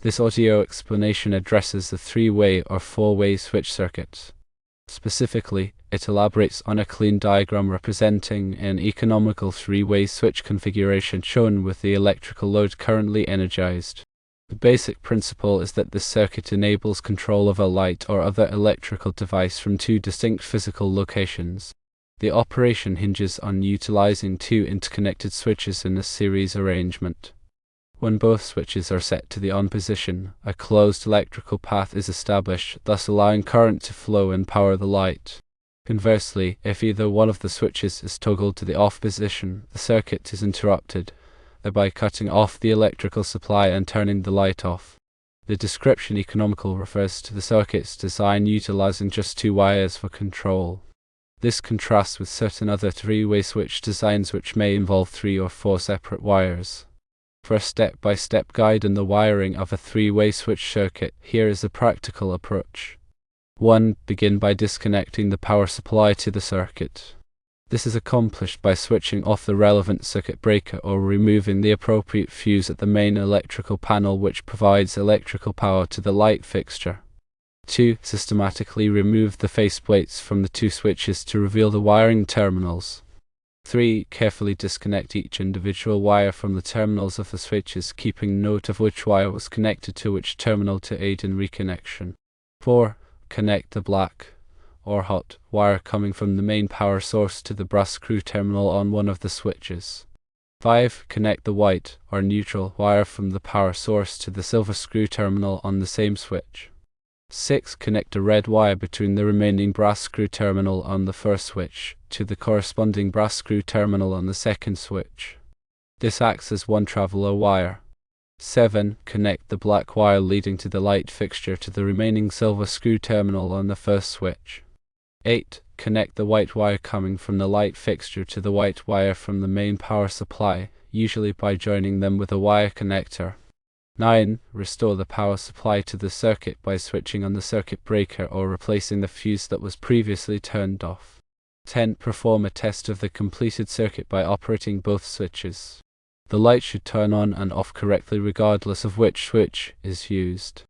This audio explanation addresses the three-way or four-way switch circuit. Specifically, it elaborates on a clean diagram representing an economical three-way switch configuration shown with the electrical load currently energized. The basic principle is that this circuit enables control of a light or other electrical device from two distinct physical locations. The operation hinges on utilizing two interconnected switches in a series arrangement. When both switches are set to the on position, a closed electrical path is established, thus allowing current to flow and power the light. Conversely, if either one of the switches is toggled to the off position, the circuit is interrupted, thereby cutting off the electrical supply and turning the light off. The description economical refers to the circuit's design utilizing just two wires for control. This contrasts with certain other three-way switch designs which may involve 3 or 4 separate wires. For a step-by-step guide in the wiring of a three-way switch circuit, here is a practical approach. 1. Begin by disconnecting the power supply to the circuit. This is accomplished by switching off the relevant circuit breaker or removing the appropriate fuse at the main electrical panel which provides electrical power to the light fixture. 2. Systematically remove the faceplates from the two switches to reveal the wiring terminals. 3. Carefully disconnect each individual wire from the terminals of the switches, keeping note of which wire was connected to which terminal to aid in reconnection. 4. Connect the black or hot wire coming from the main power source to the brass screw terminal on one of the switches. 5. Connect the white or neutral wire from the power source to the silver screw terminal on the same switch. 6. Connect a red wire between the remaining brass screw terminal on the first switch to the corresponding brass screw terminal on the second switch. This acts as one traveler wire. 7. Connect the black wire leading to the light fixture to the remaining silver screw terminal on the first switch. 8. Connect the white wire coming from the light fixture to the white wire from the main power supply, usually by joining them with a wire connector. 9. Restore the power supply to the circuit by switching on the circuit breaker or replacing the fuse that was previously turned off. 10. Perform a test of the completed circuit by operating both switches. The light should turn on and off correctly regardless of which switch is used.